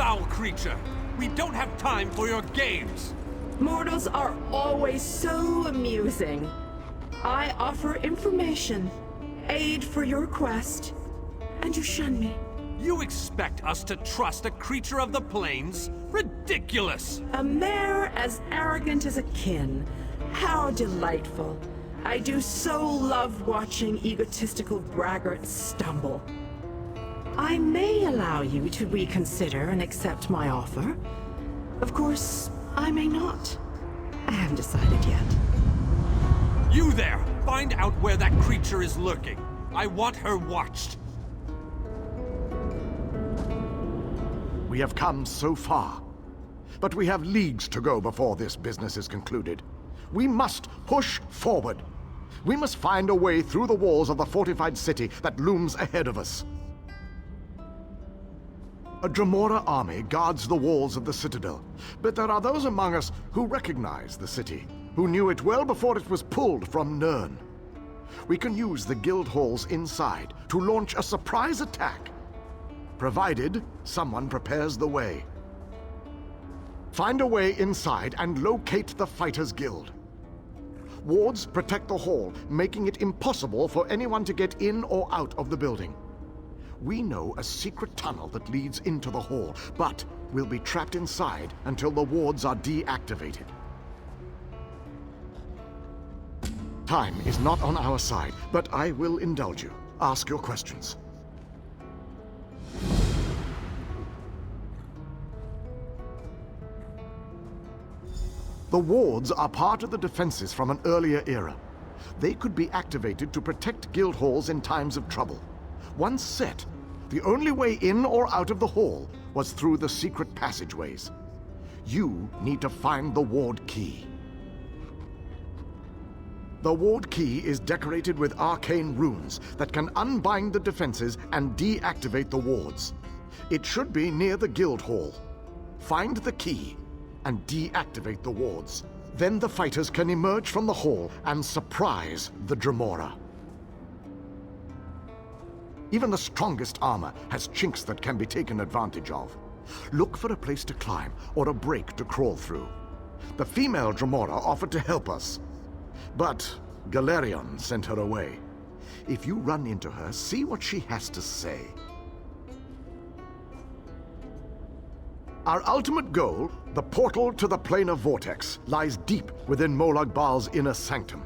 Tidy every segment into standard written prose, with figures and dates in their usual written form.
foul creature! We don't have time for your games! Mortals are always so amusing. I offer information, aid for your quest, and you shun me. You expect us to trust a creature of the plains? Ridiculous! A mare as arrogant as a kin. How delightful. I do so love watching egotistical braggarts stumble. I may allow you to reconsider and accept my offer. Of course, I may not. I haven't decided yet. You there! Find out where that creature is lurking. I want her watched. We have come so far, but we have leagues to go before this business is concluded. We must push forward. We must find a way through the walls of the fortified city that looms ahead of us. A Dremora army guards the walls of the citadel, but there are those among us who recognize the city, who knew it well before it was pulled from Nirn. We can use the guild halls inside to launch a surprise attack, provided someone prepares the way. Find a way inside and locate the Fighters Guild. Wards protect the hall, making it impossible for anyone to get in or out of the building. We know a secret tunnel that leads into the hall, but we'll be trapped inside until the wards are deactivated. Time is not on our side, but I will indulge you. Ask your questions. The wards are part of the defenses from an earlier era. They could be activated to protect guild halls in times of trouble. Once set, the only way in or out of the hall was through the secret passageways. You need to find the ward key. The ward key is decorated with arcane runes that can unbind the defenses and deactivate the wards. It should be near the guild hall. Find the key and deactivate the wards. Then the fighters can emerge from the hall and surprise the Dremora. Even the strongest armor has chinks that can be taken advantage of. Look for a place to climb or a break to crawl through. The female Dremora offered to help us, but Galerion sent her away. If you run into her, see what she has to say. Our ultimate goal, the portal to the Planar Vortex, lies deep within Molag Bal's inner sanctum.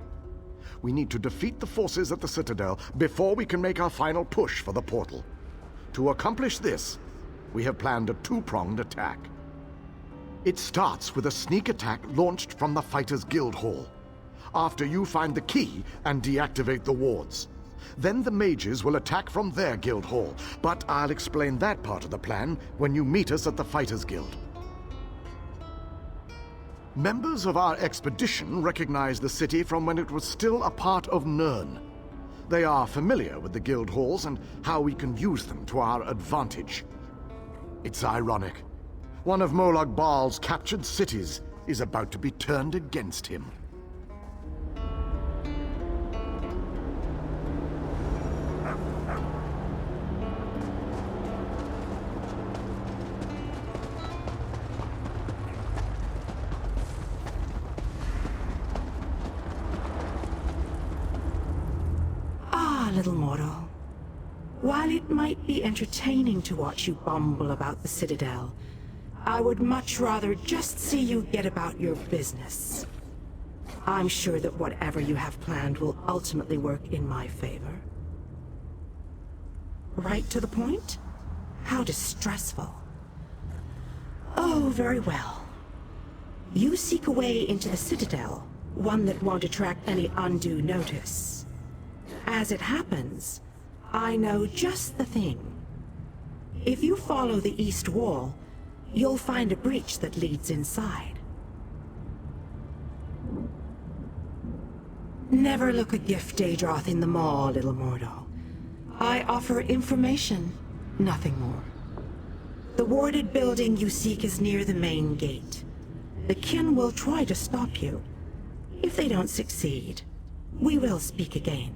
We need to defeat the forces at the Citadel before we can make our final push for the portal. To accomplish this, we have planned a two-pronged attack. It starts with a sneak attack launched from the Fighters Guild Hall. After you find the key and deactivate the wards. Then the mages will attack from their guild hall, but I'll explain that part of the plan when you meet us at the Fighters Guild. Members of our expedition recognize the city from when it was still a part of Nirn. They are familiar with the guild halls and how we can use them to our advantage. It's ironic. One of Molag Bal's captured cities is about to be turned against him. Little mortal. While it might be entertaining to watch you bumble about the Citadel, I would much rather just see you get about your business. I'm sure that whatever you have planned will ultimately work in my favor. Right to the point? How distressful. Oh, very well. You seek a way into the Citadel, one that won't attract any undue notice. As it happens, I know just the thing. If you follow the east wall, you'll find a breach that leads inside. Never look a gift Daedroth in the maw, little mortal. I offer information, nothing more. The warded building you seek is near the main gate. The kin will try to stop you. If they don't succeed, we will speak again.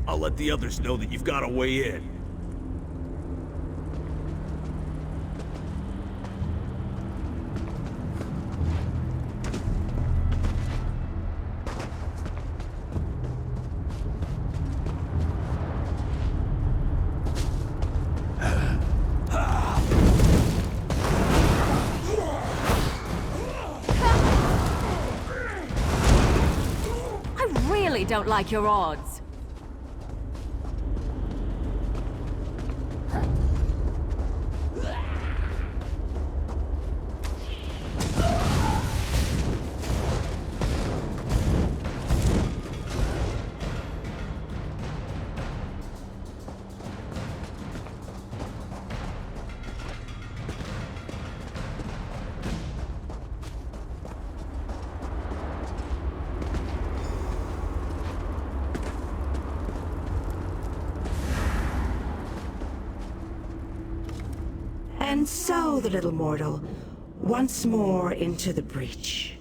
I'll let the others know that you've got a way in. don't like your odds. And so, the little mortal, once more into the breach.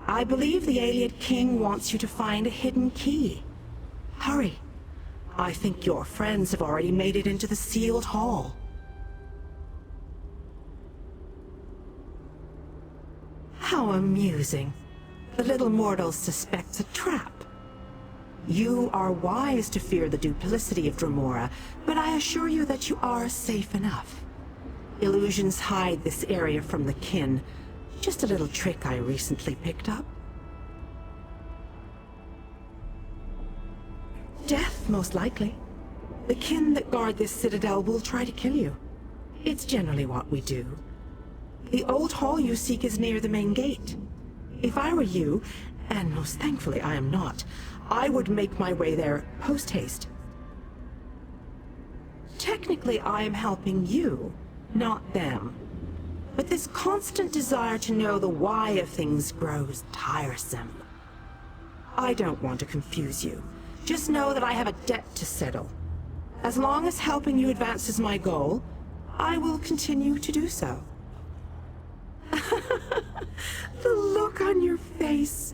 I believe the Ayleid King wants you to find a hidden key. Hurry. I think your friends have already made it into the sealed hall. How amusing. The little mortal suspects a trap. You are wise to fear the duplicity of Dremora, but I assure you that you are safe enough. Illusions hide this area from the kin. Just a little trick I recently picked up. Death, most likely. The kin that guard this citadel will try to kill you. It's generally what we do. The old hall you seek is near the main gate. If I were you, and most thankfully I am not, I would make my way there post-haste. Technically, I am helping you, not them. But this constant desire to know the why of things grows tiresome. I don't want to confuse you. Just know that I have a debt to settle. As long as helping you advances my goal, I will continue to do so. The look on your face.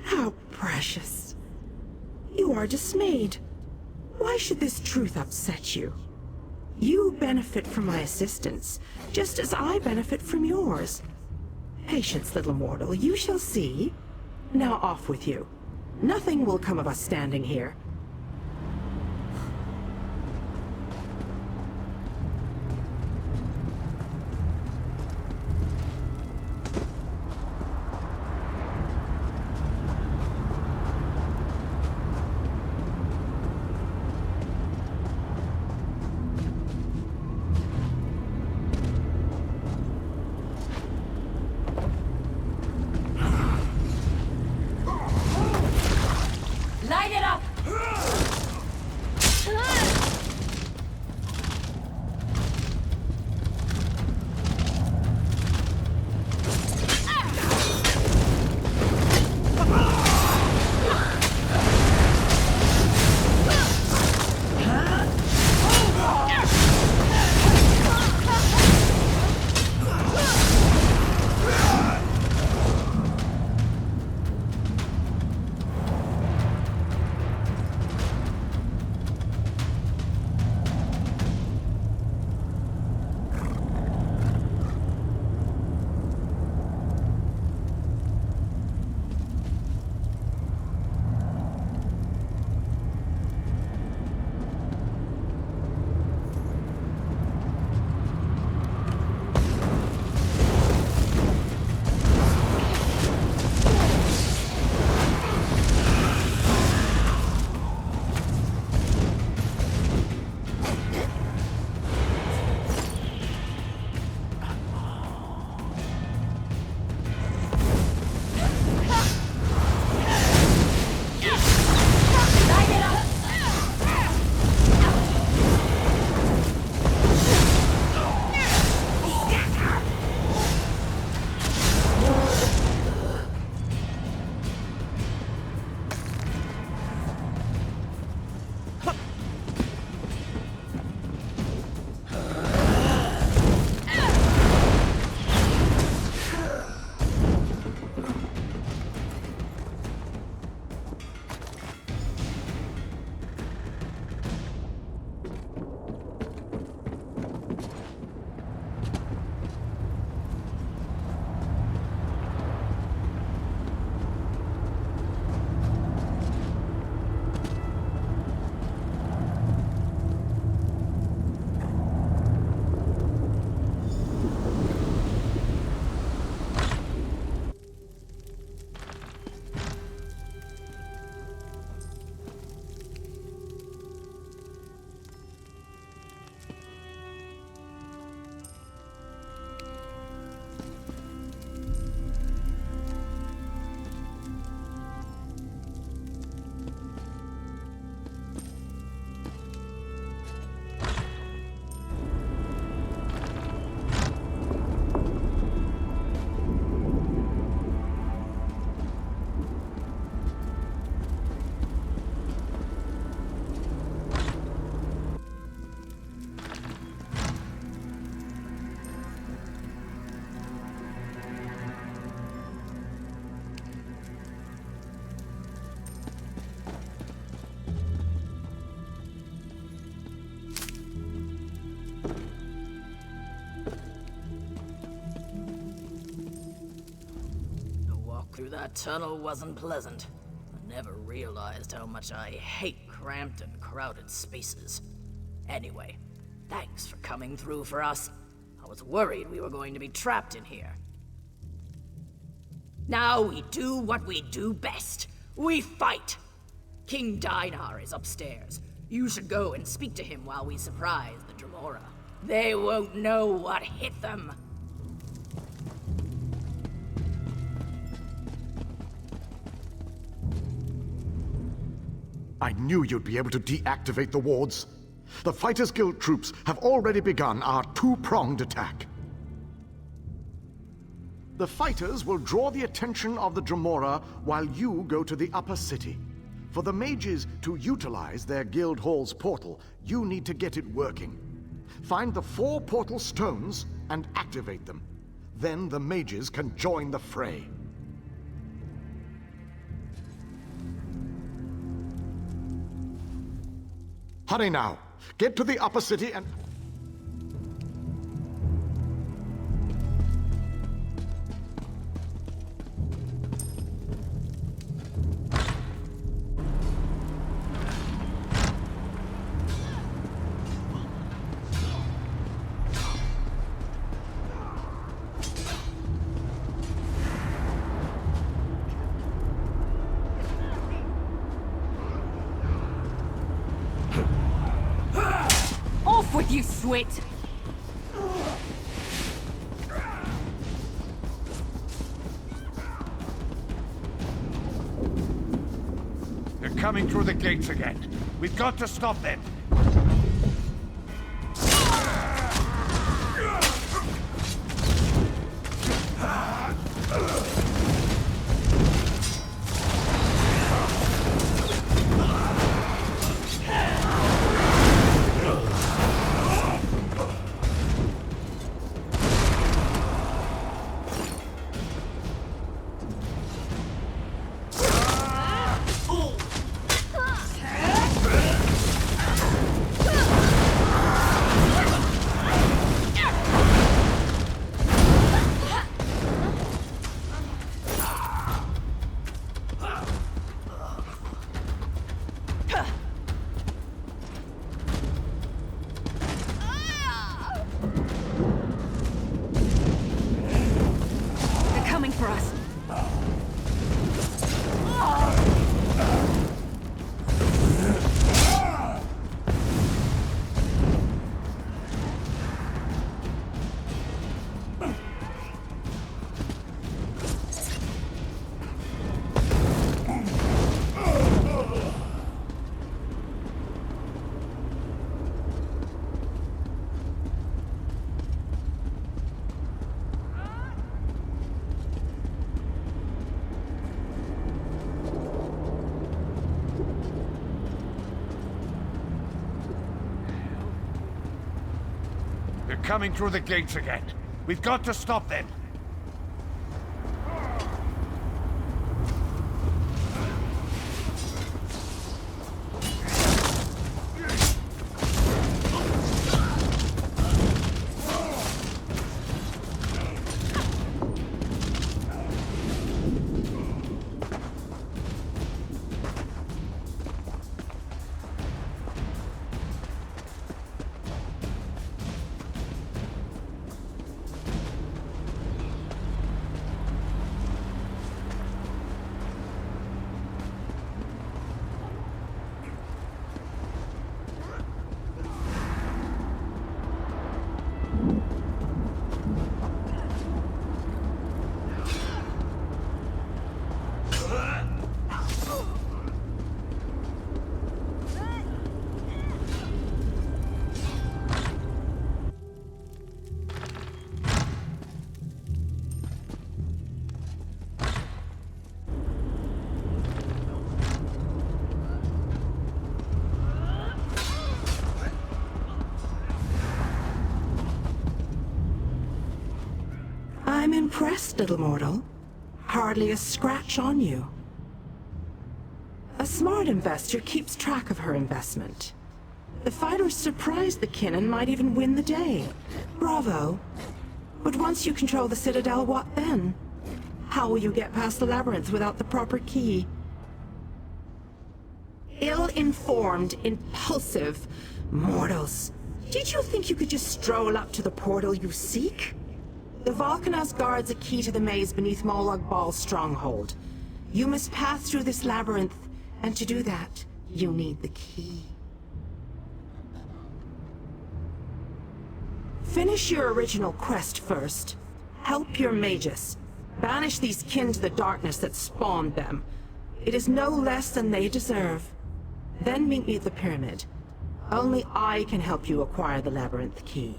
How precious. You are dismayed. Why should this truth upset you? You benefit from my assistance, just as I benefit from yours. Patience, little mortal, you shall see. Now off with you. Nothing will come of us standing here. Light it up! that tunnel wasn't pleasant. I never realized how much I hate cramped and crowded spaces. Anyway, thanks for coming through for us. I was worried we were going to be trapped in here. Now we do what we do best. We fight! King Dinar is upstairs. You should go and speak to him while we surprise the Dremora. They won't know what hit them. I knew you'd be able to deactivate the wards. The Fighters Guild troops have already begun our two-pronged attack. The fighters will draw the attention of the Dremora while you go to the upper city. For the mages to utilize their guild hall's portal, you need to get it working. Find the 4 portal stones and activate them. Then the mages can join the fray. Hurry now. Get to the upper city and... With you, Swit! They're coming through the gates again. We've got to stop them. Coming through the gates again. We've got to stop them. I'm impressed, little mortal. Hardly a scratch on you. A smart investor keeps track of her investment. If I were surprised the Kinnan might even win the day. Bravo. But once you control the Citadel, what then? How will you get past the labyrinth without the proper key? Ill-informed, impulsive mortals. Did you think you could just stroll up to the portal you seek? The Volcanos guards a key to the maze beneath Molag Bal's stronghold. You must pass through this labyrinth, and to do that, you need the key. Finish your original quest first. Help your mages. Banish these kin to the darkness that spawned them. It is no less than they deserve. Then meet me at the pyramid. Only I can help you acquire the labyrinth key.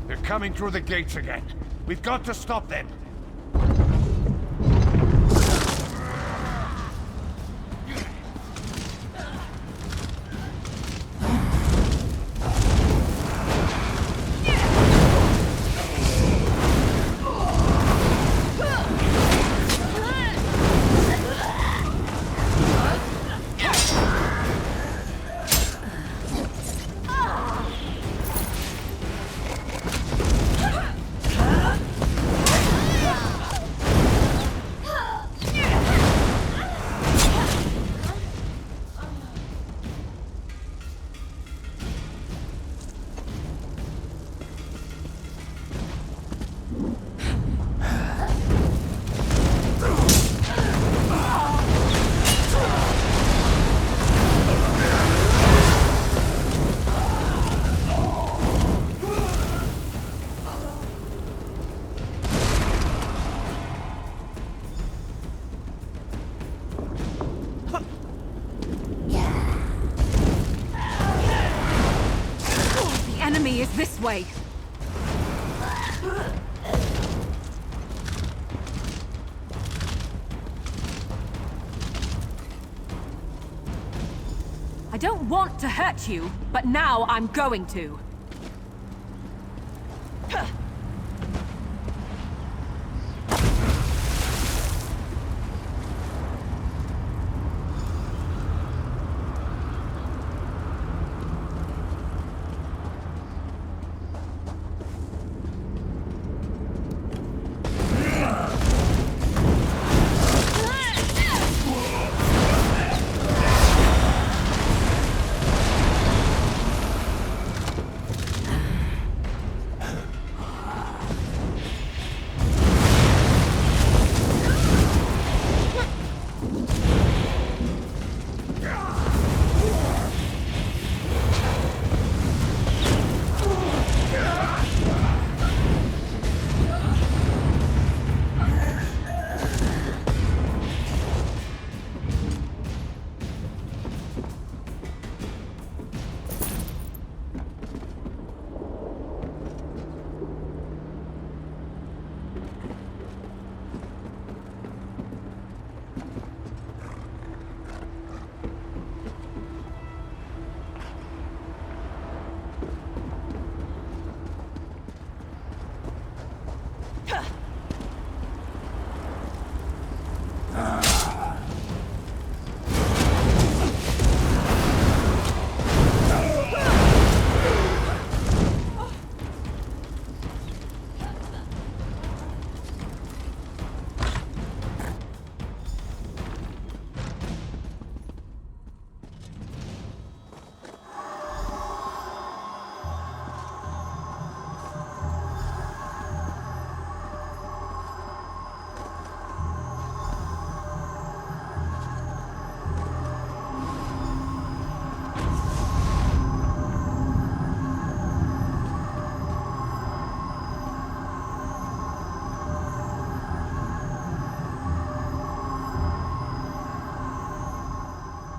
They're coming through the gates again. We've got to stop them. Is this way. I don't want to hurt you, but now I'm going to.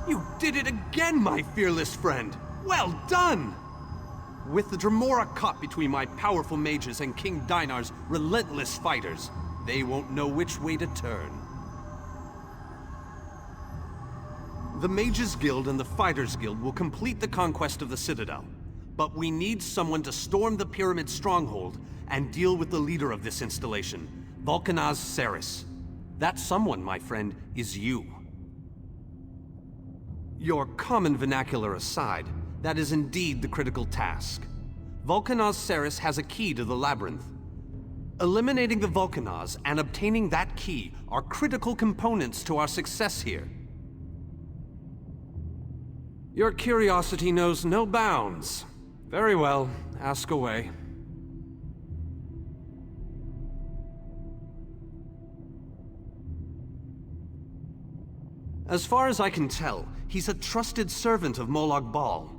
You did it again, my fearless friend! Well done! With the Dremora caught between my powerful mages and King Dinar's relentless fighters, they won't know which way to turn. The Mages Guild and the Fighters Guild will complete the conquest of the Citadel. but we need someone to storm the pyramid stronghold and deal with the leader of this installation, Vulcanaz Ceres. That someone, my friend, is you. Your common vernacular aside, that is indeed the critical task. Vulcanaz Ceres has a key to the labyrinth. Eliminating the Vulcanaz and obtaining that key are critical components to our success here. Your curiosity knows no bounds. Very well, ask away. As far as I can tell, he's a trusted servant of Molag Bal.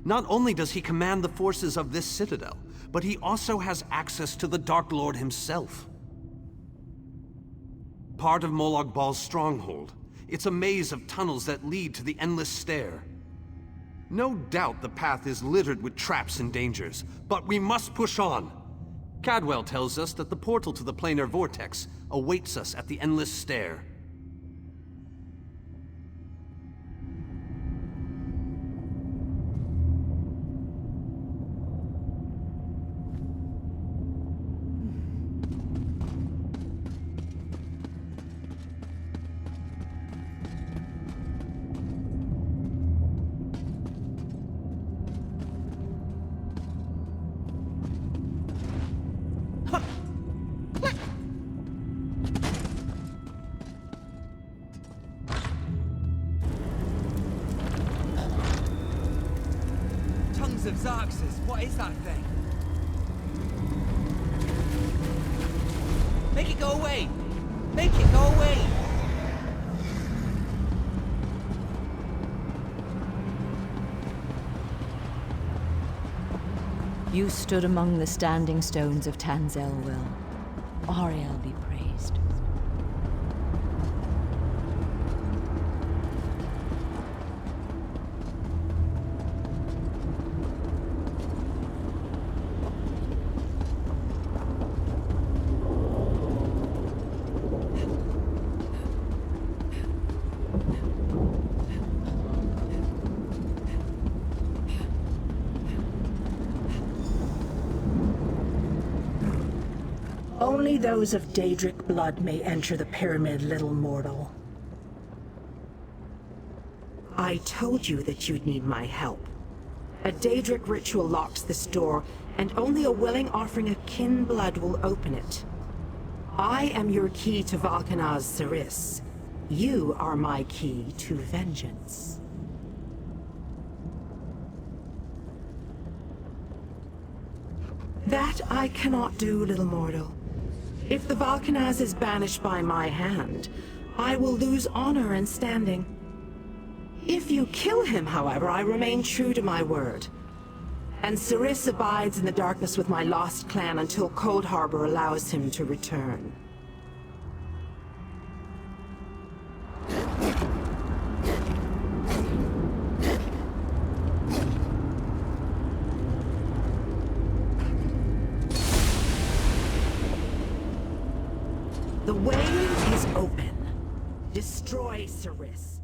Not only does he command the forces of this citadel, but he also has access to the Dark Lord himself. Part of Molag Bal's stronghold, it's a maze of tunnels that lead to the Endless Stair. No doubt the path is littered with traps and dangers, but we must push on. Cadwell tells us that the portal to the Planar Vortex awaits us at the Endless Stair. Of Xarxes, what is that thing? Make it go away! Make it go away! You stood among the standing stones of Tamriel. Ariel be praised. Only those of Daedric blood may enter the pyramid, little mortal. I told you that you'd need my help. A Daedric ritual locks this door, and only a willing offering of kin blood will open it. I am your key to Vulcanaz Ceres. You are my key to vengeance. That I cannot do, little mortal. If the Vulcanaz is banished by my hand, I will lose honor and standing. If you kill him, however, I remain true to my word. And Ceres abides in the darkness with my lost clan until Cold Harbor allows him to return. The way is open. Destroy Ceres.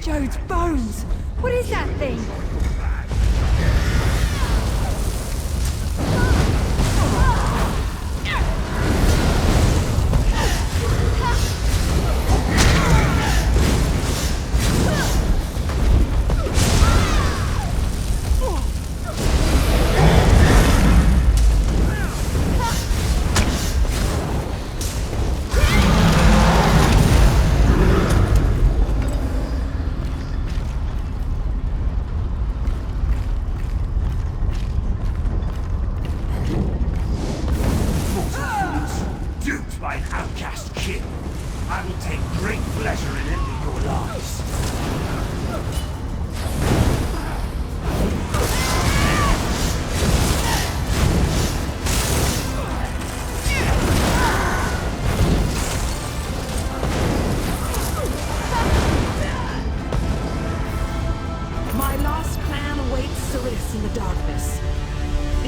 Jode's bones! What is that thing?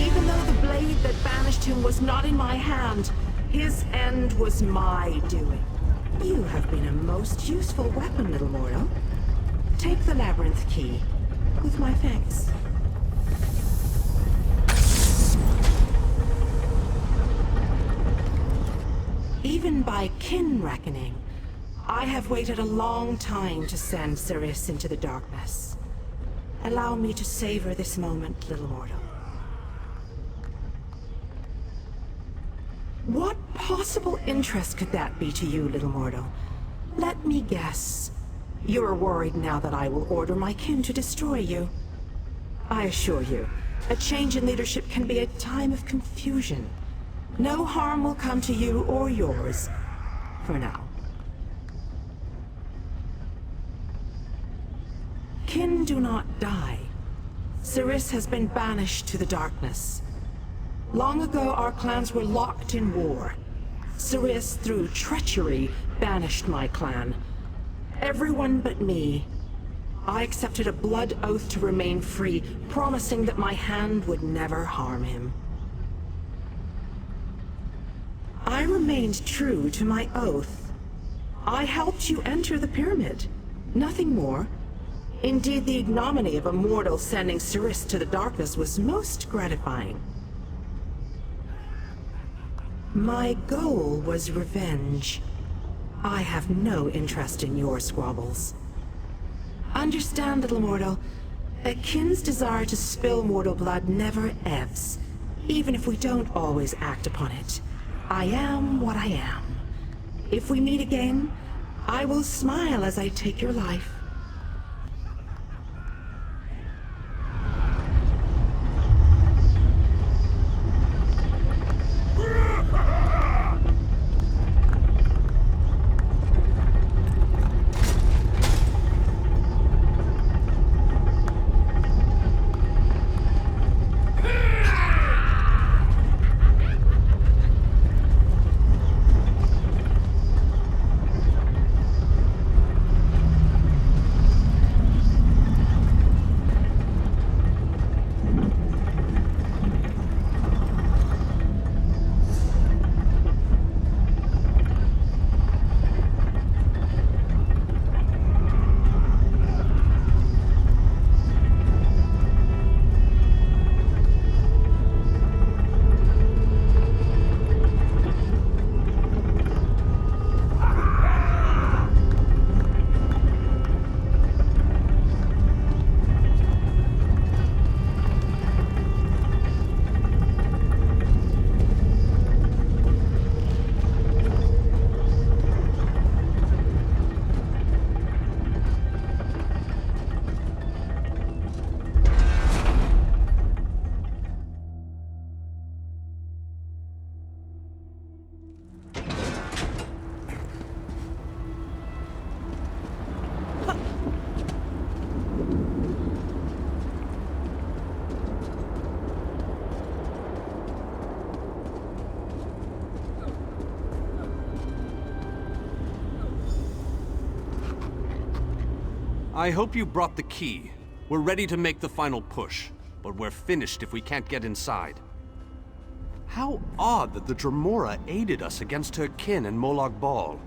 Even though the blade that banished him was not in my hand, his end was my doing. You have been a most useful weapon, little mortal. Take the labyrinth key, with my thanks. Even by kin reckoning, I have waited a long time to send Siris into the darkness. Allow me to savor this moment, little mortal. What possible interest could that be to you, little mortal? Let me guess. You're worried now that I will order my kin to destroy you. I assure you, a change in leadership can be a time of confusion. No harm will come to you or yours, for now. Kin do not die. Siris has been banished to the darkness. Long ago, our clans were locked in war. Siris, through treachery, banished my clan. Everyone but me. I accepted a blood oath to remain free, promising that my hand would never harm him. I remained true to my oath. I helped you enter the pyramid. Nothing more. Indeed, the ignominy of a mortal sending Siris to the darkness was most gratifying. My goal was revenge. I have no interest in your squabbles. Understand, little mortal, a kin's desire to spill mortal blood never ebbs, even if we don't always act upon it. I am what I am. If we meet again, I will smile as I take your life. I hope you brought the key. We're ready to make the final push, but we're finished if we can't get inside. How odd that the Dremora aided us against her kin and Molag Bal.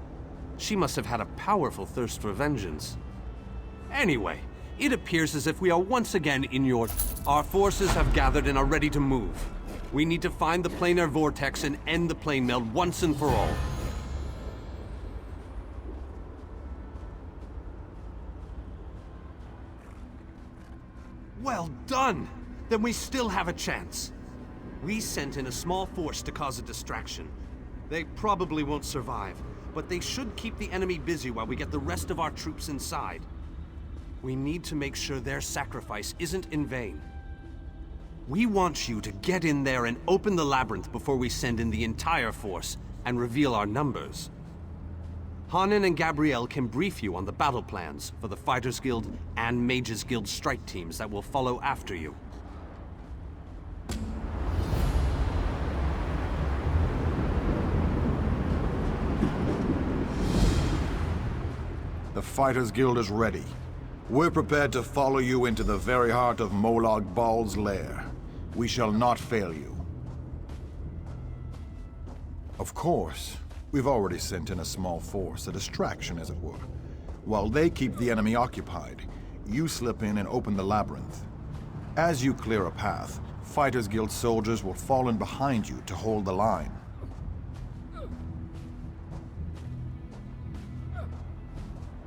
She must have had a powerful thirst for vengeance. Anyway, it appears as if we are once again in your... Our forces have gathered and are ready to move. We need to find the Planar Vortex and end the plane meld once and for all. Well done! Then we still have a chance. We sent in a small force to cause a distraction. They probably won't survive, but they should keep the enemy busy while we get the rest of our troops inside. We need to make sure their sacrifice isn't in vain. We want you to get in there and open the labyrinth before we send in the entire force and reveal our numbers. Hanan and Gabrielle can brief you on the battle plans for the Fighters Guild and Mages Guild strike teams that will follow after you. The Fighters Guild is ready. We're prepared to follow you into the very heart of Molag Bal's lair. We shall not fail you. Of course, we've already sent in a small force, a distraction as it were. While they keep the enemy occupied, you slip in and open the labyrinth. As you clear a path, Fighters Guild soldiers will fall in behind you to hold the line.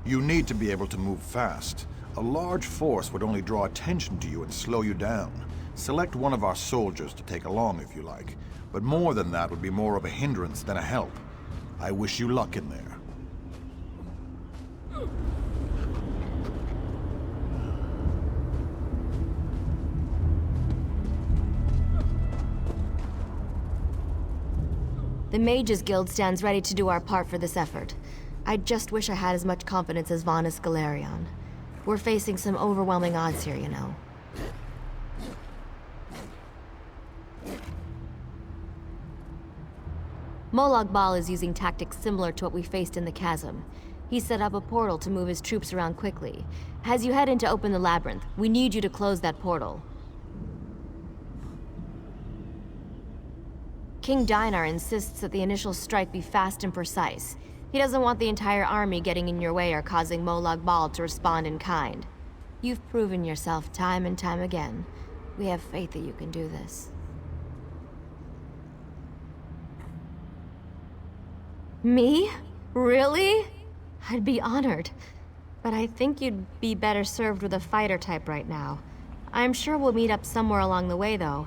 You need to be able to move fast. A large force would only draw attention to you and slow you down. Select one of our soldiers to take along if you like, but more than that would be more of a hindrance than a help. I wish you luck in there. The Mages Guild stands ready to do our part for this effort. I just wish I had as much confidence as Vanus Galerion. We're facing some overwhelming odds here, you know. Molag Bal is using tactics similar to what we faced in the chasm. He set up a portal to move his troops around quickly. As you head in to open the labyrinth, we need you to close that portal. King Dinar insists that the initial strike be fast and precise. He doesn't want the entire army getting in your way or causing Molag Bal to respond in kind. You've proven yourself time and time again. We have faith that you can do this. Me? Really? I'd be honored. But I think you'd be better served with a fighter type right now. I'm sure we'll meet up somewhere along the way, though.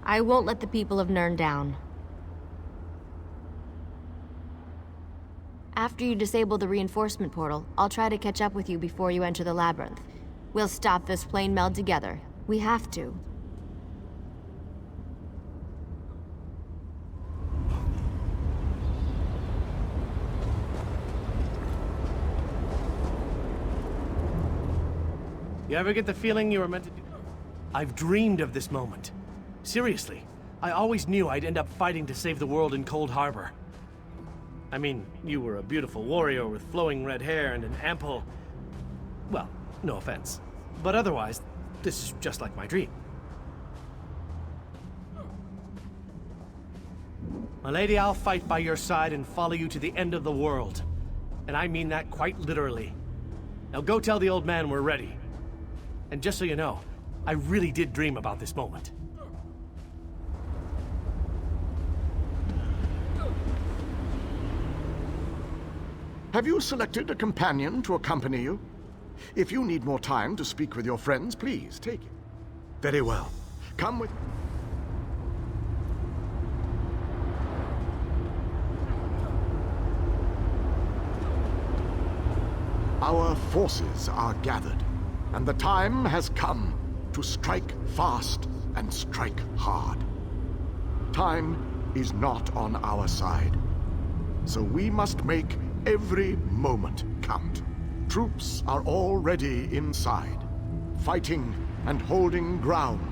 I won't let the people of Nirn down. After you disable the reinforcement portal, I'll try to catch up with you before you enter the labyrinth. We'll stop this plane meld together. We have to. You ever get the feeling you were meant to do? I've dreamed of this moment. Seriously, I always knew I'd end up fighting to save the world in Cold Harbor. I mean, you were a beautiful warrior with flowing red hair and an ample... Well, no offense. But otherwise, this is just like my dream. My lady, I'll fight by your side and follow you to the end of the world. And I mean that quite literally. Now go tell the old man we're ready. And just so you know, I really did dream about this moment. Have you selected a companion to accompany you? If you need more time to speak with your friends, please take it. Very well. Come with... Our forces are gathered, and the time has come to strike fast and strike hard. Time is not on our side, so we must make every moment count. Troops are already inside, fighting and holding ground,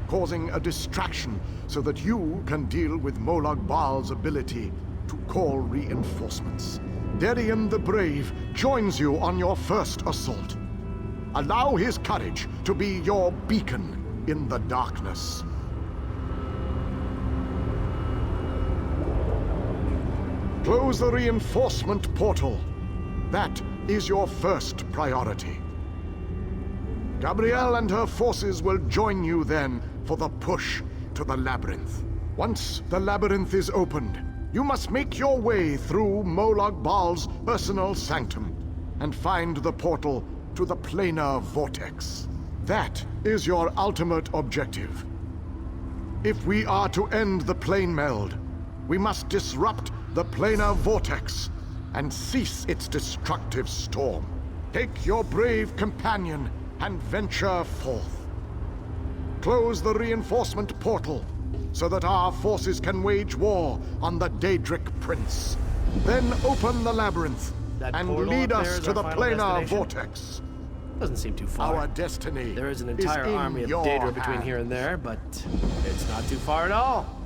causing a distraction so that you can deal with Molag Bal's ability to call reinforcements. Darien the Brave joins you on your first assault. Allow his courage to be your beacon in the darkness. Close the reinforcement portal. That is your first priority. Gabrielle and her forces will join you then for the push to the labyrinth. Once the labyrinth is opened, you must make your way through Molag Bal's personal sanctum and find the portal to the Planar Vortex. That is your ultimate objective. If we are to end the plane meld, we must disrupt the Planar Vortex and cease its destructive storm. Take your brave companion and venture forth. Close the reinforcement portal so that our forces can wage war on the Daedric Prince. Then open the labyrinth and lead us to the Planar Vortex. Doesn't seem too far. Our destiny. There is an entire army of Daedra between here and there, but it's not too far at all.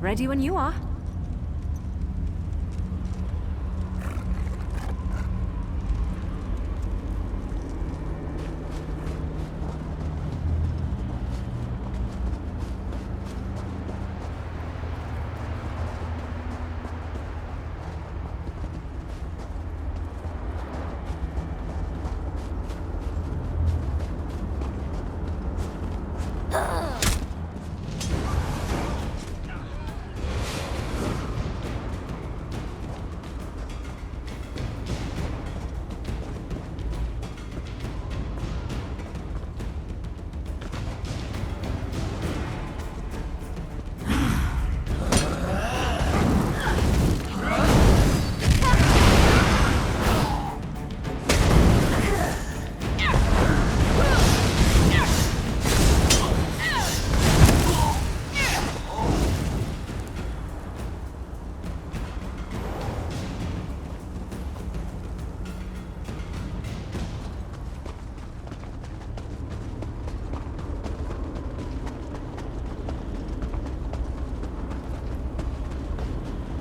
Ready when you are.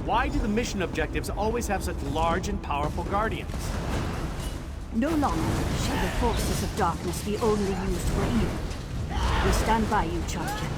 Why do the mission objectives always have such large and powerful guardians? No longer shall the forces of darkness be only used for evil. We stand by you, champion.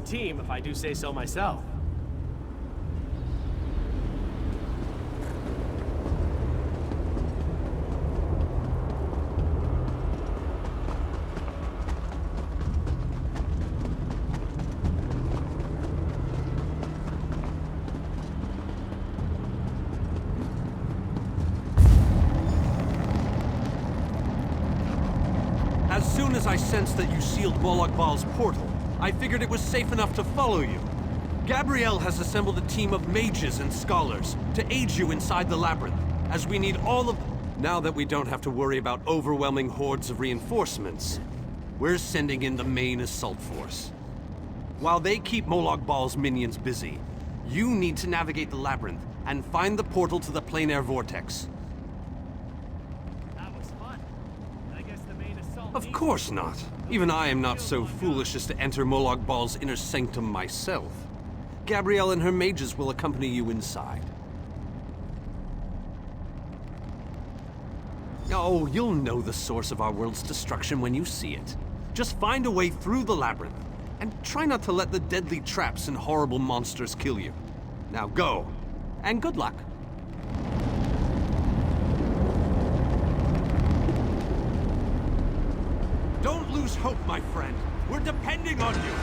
Team, if I do say so myself. As soon as I sensed that you sealed Molag Bal's portal, I figured it was safe enough to follow you. Gabrielle has assembled a team of mages and scholars to aid you inside the labyrinth, as we need all of... Now that we don't have to worry about overwhelming hordes of reinforcements, we're sending in the main assault force. While they keep Molag Bal's minions busy, you need to navigate the labyrinth and find the portal to the Planar Vortex. That was fun. I guess the main assault... Of course not. Even I am not so foolish as to enter Molag Bal's inner sanctum myself. Gabrielle and her mages will accompany you inside. Oh, you'll know the source of our world's destruction when you see it. Just find a way through the labyrinth, and try not to let the deadly traps and horrible monsters kill you. Now go, and good luck. Don't lose hope, my friend. We're depending on you.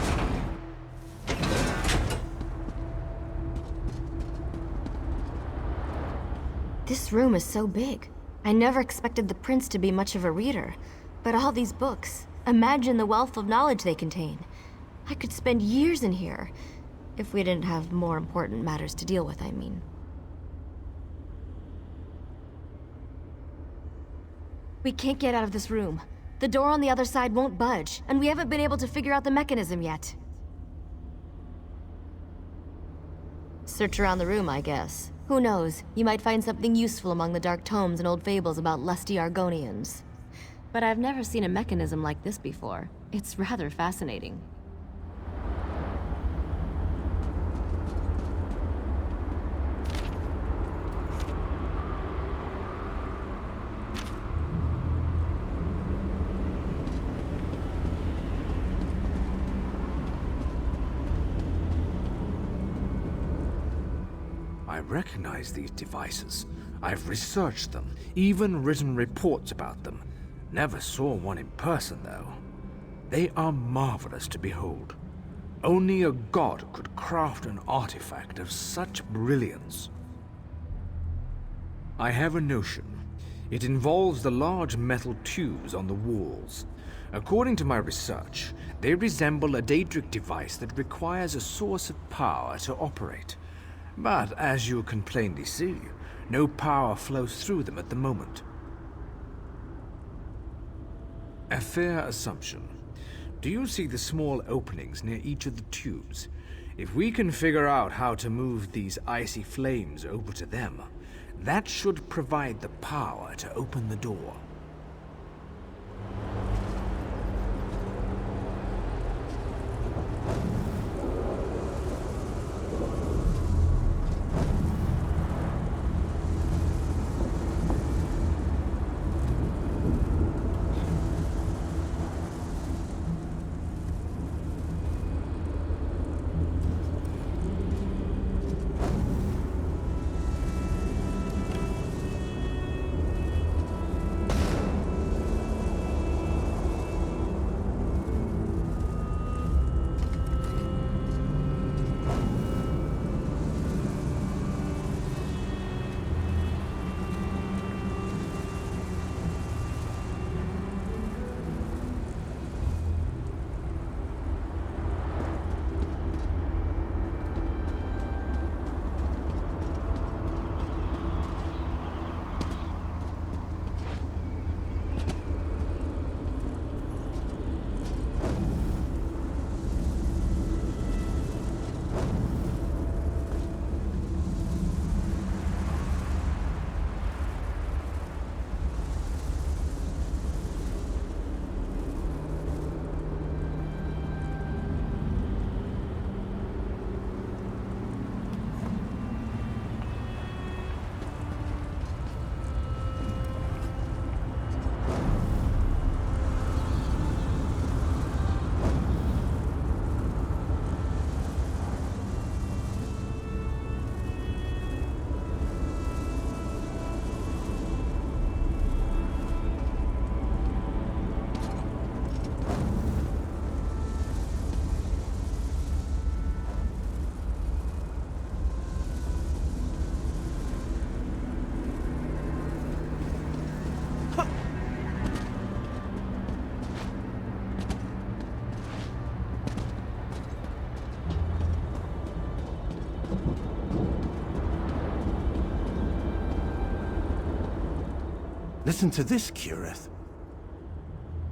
This room is so big. I never expected the prince to be much of a reader. But all these books, imagine the wealth of knowledge they contain. I could spend years in here. If we didn't have more important matters to deal with, I mean. We can't get out of this room. The door on the other side won't budge, and we haven't been able to figure out the mechanism yet. Search around the room, I guess. Who knows? You might find something useful among the dark tomes and old fables about lusty Argonians. But I've never seen a mechanism like this before. It's rather fascinating. I recognize these devices. I've researched them, even written reports about them. Never saw one in person, though. They are marvelous to behold. Only a god could craft an artifact of such brilliance. I have a notion. It involves the large metal tubes on the walls. According to my research, they resemble a Daedric device that requires a source of power to operate. But as you can plainly see, no power flows through them at the moment. A fair assumption. Do you see the small openings near each of the tubes? If we can figure out how to move these icy flames over to them, that should provide the power to open the door. Listen to this, Cureth.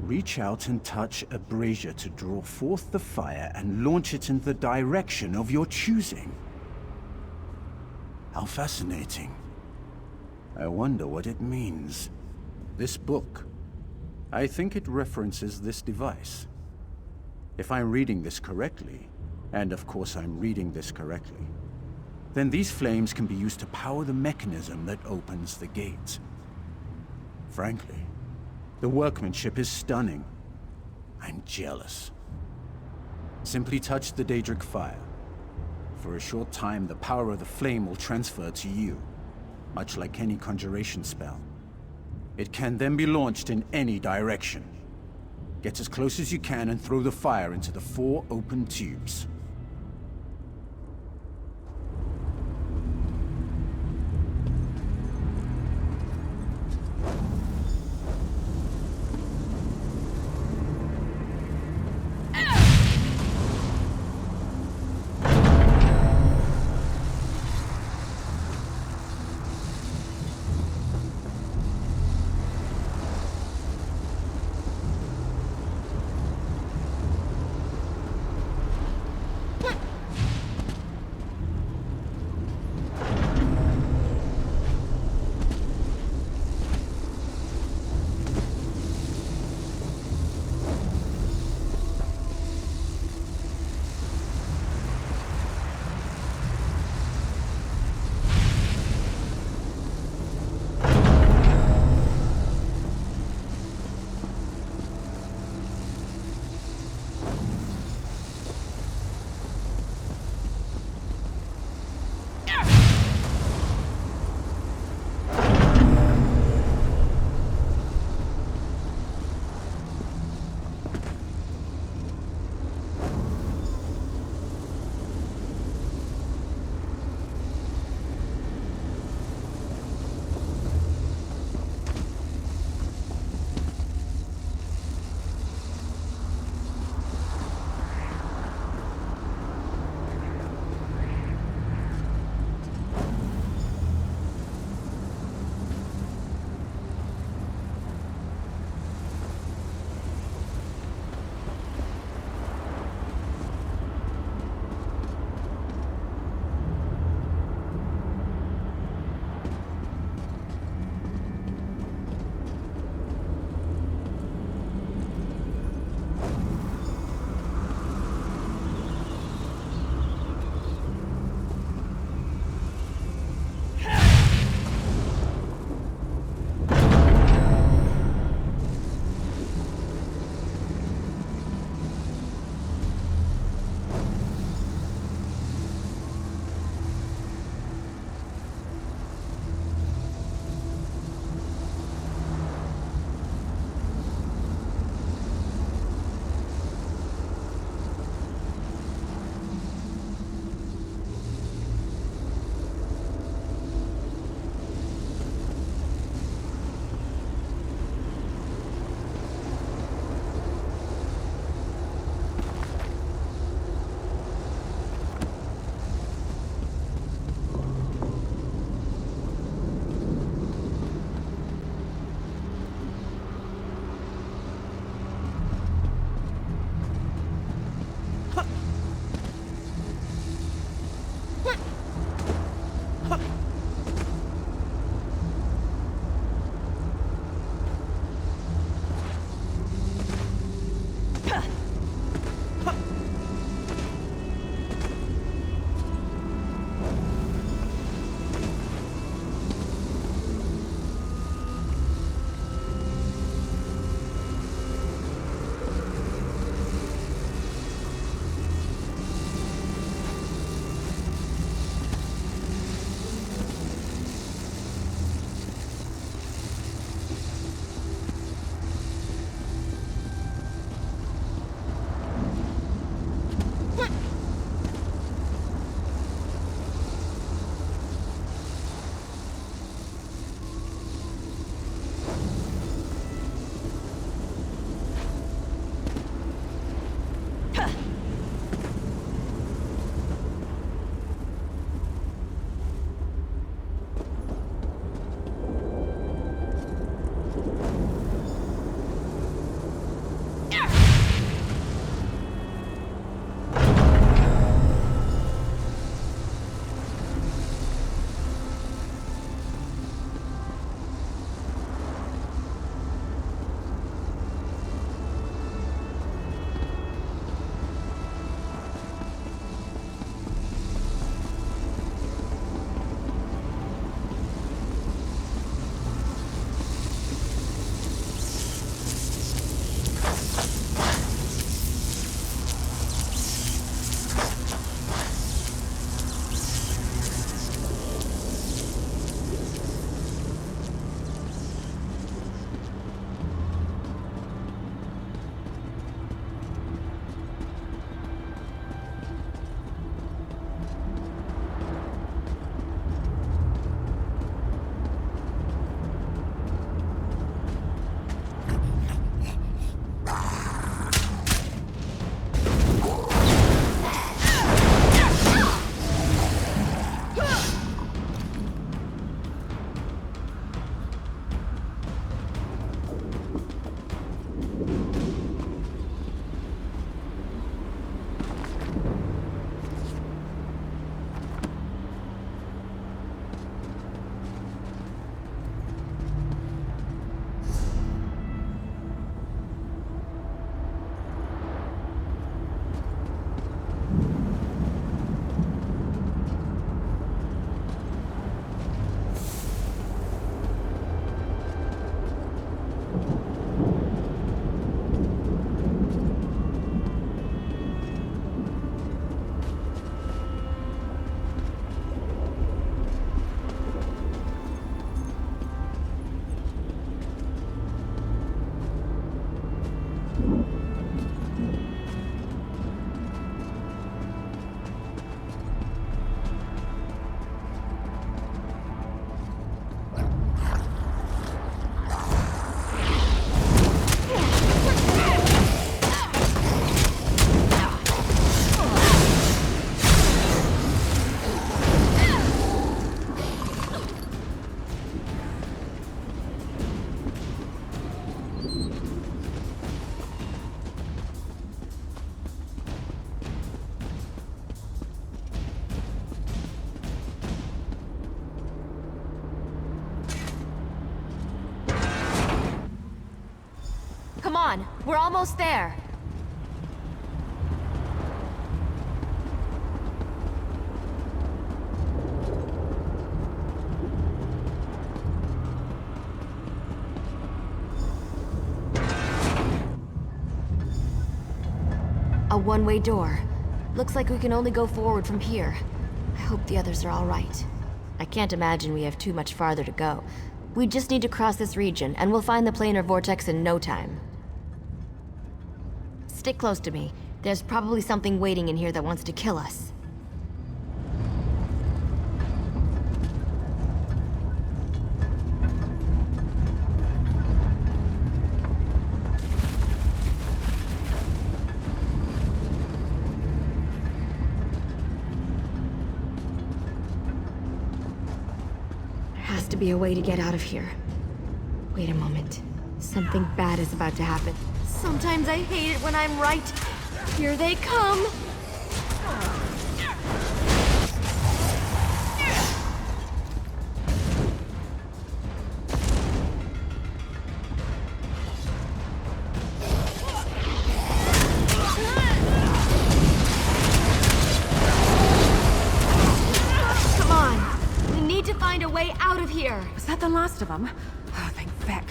Reach out and touch a brazier to draw forth the fire and launch it in the direction of your choosing. How fascinating. I wonder what it means. This book, I think it references this device. If I'm reading this correctly, and of course I'm reading this correctly, then these flames can be used to power the mechanism that opens the gate. Frankly, the workmanship is stunning. I'm jealous. Simply touch the Daedric fire. For a short time, the power of the flame will transfer to you, much like any conjuration spell. It can then be launched in any direction. Get as close as you can and throw the fire into the 4 open tubes. on, we're almost there. A one-way door. Looks like we can only go forward from here. I hope the others are all right. I can't imagine we have too much farther to go. We just need to cross this region, and we'll find the Planar Vortex in no time. Stick close to me. There's probably something waiting in here that wants to kill us. To be a way to get out of here. Wait a moment. Something bad is about to happen. Sometimes I hate it when I'm right. Here they come! Out of here! Was that the last of them? Oh, thank feck.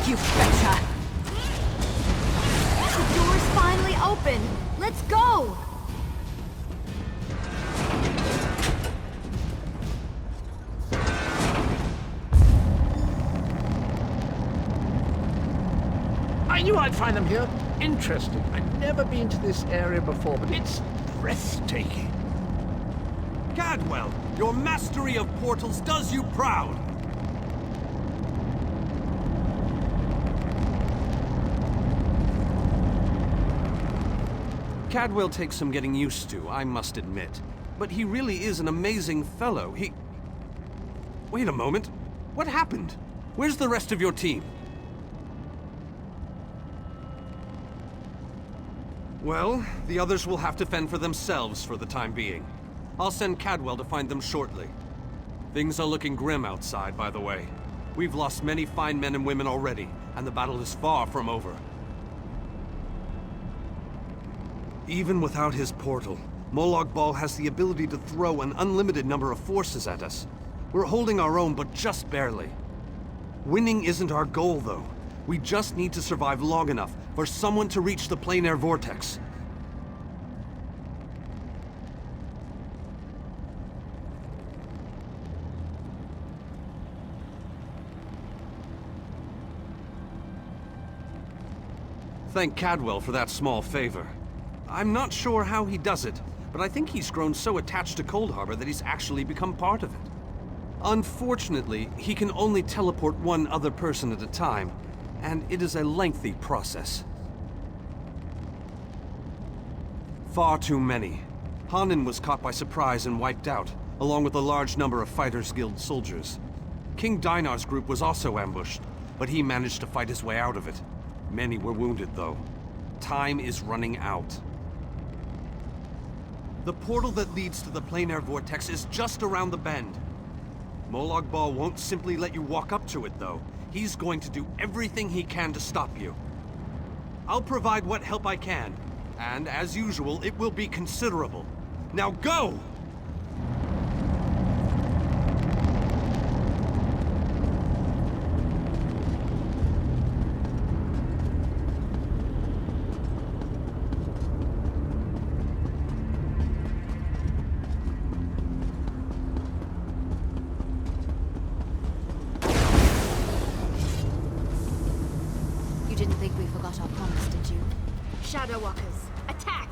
You betcha! The door's finally open! Let's go! I knew I'd find them here. Interesting. I've never been to this area before, but it's breathtaking. Cadwell, your mastery of portals does you proud! Cadwell takes some getting used to, I must admit. But he really is an amazing fellow. Wait a moment. What happened? Where's the rest of your team? Well, the others will have to fend for themselves for the time being. I'll send Cadwell to find them shortly. Things are looking grim outside, by the way. We've lost many fine men and women already, and the battle is far from over. Even without his portal, Molag Bal has the ability to throw an unlimited number of forces at us. We're holding our own, but just barely. Winning isn't our goal, though. We just need to survive long enough for someone to reach the Planar Vortex. Thank Cadwell for that small favor. I'm not sure how he does it, but I think he's grown so attached to Cold Harbor that he's actually become part of it. Unfortunately, he can only teleport one other person at a time, and it is a lengthy process. Far too many. Hanan was caught by surprise and wiped out, along with a large number of Fighters Guild soldiers. King Dinar's group was also ambushed, but he managed to fight his way out of it. Many were wounded, though. Time is running out. The portal that leads to the Planar Vortex is just around the bend. Molag Bal won't simply let you walk up to it, though. He's going to do everything he can to stop you. I'll provide what help I can, and as usual, it will be considerable. Now go! Shadow Walkers, attack!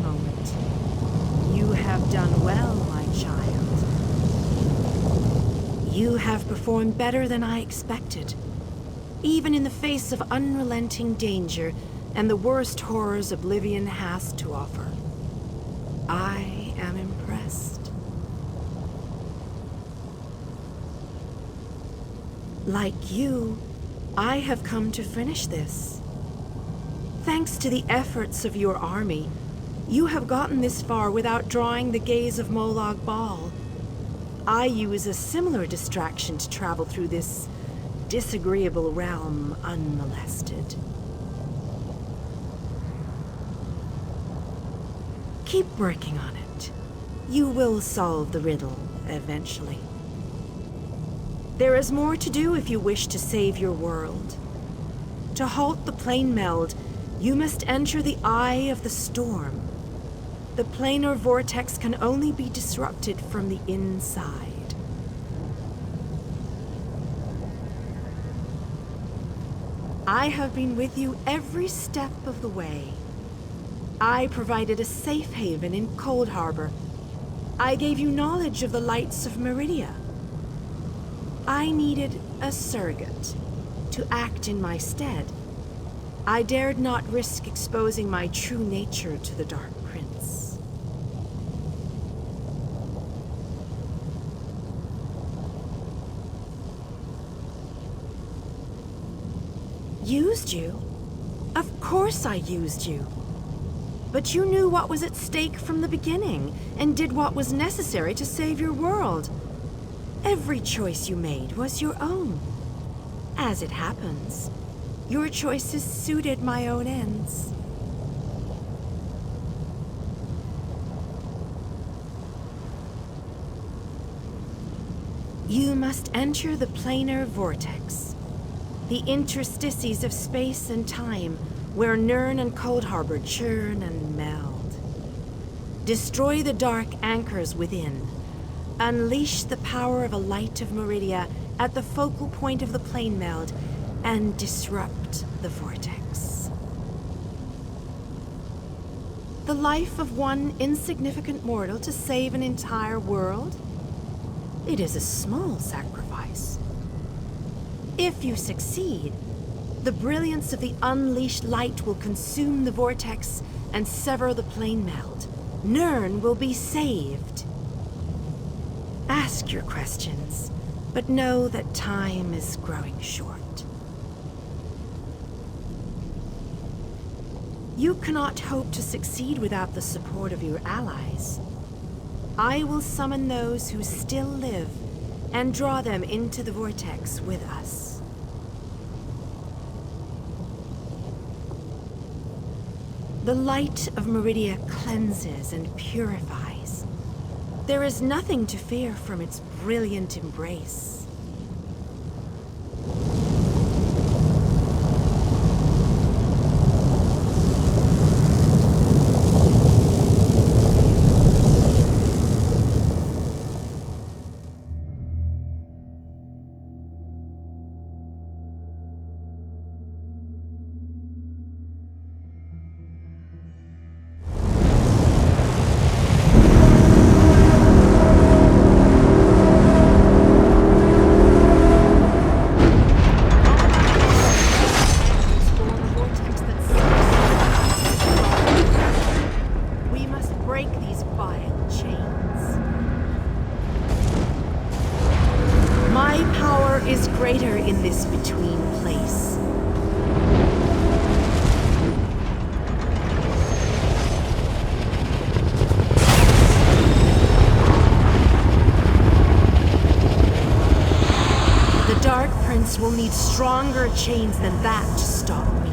moment. You have done well, my child. You have performed better than I expected. Even in the face of unrelenting danger and the worst horrors Oblivion has to offer. I am impressed. Like you, I have come to finish this. Thanks to the efforts of your army, you have gotten this far without drawing the gaze of Molag Bal. I use a similar distraction to travel through this disagreeable realm unmolested. Keep working on it. You will solve the riddle eventually. There is more to do if you wish to save your world. To halt the plane meld, you must enter the eye of the storm. The planar vortex can only be disrupted from the inside. I have been with you every step of the way. I provided a safe haven in Cold Harbor. I gave you knowledge of the lights of Meridia. I needed a surrogate to act in my stead. I dared not risk exposing my true nature to the Dark Prince. Used you? Of course I used you. But you knew what was at stake from the beginning, and did what was necessary to save your world. Every choice you made was your own. As it happens, your choices suited my own ends. You must enter the Planar Vortex, the interstices of space and time, where Nirn and Cold Harbor churn and meld. Destroy the dark anchors within. Unleash the power of a light of Meridia at the focal point of the plane meld, and disrupt the vortex. The life of one insignificant mortal to save an entire world? It is a small sacrifice. If you succeed, the brilliance of the unleashed light will consume the vortex and sever the plane meld. Nirn will be saved. Ask your questions, but know that time is growing short. You cannot hope to succeed without the support of your allies. I will summon those who still live and draw them into the vortex with us. The light of Meridia cleanses and purifies. There is nothing to fear from its brilliant embrace. Will need stronger chains than that to stop me.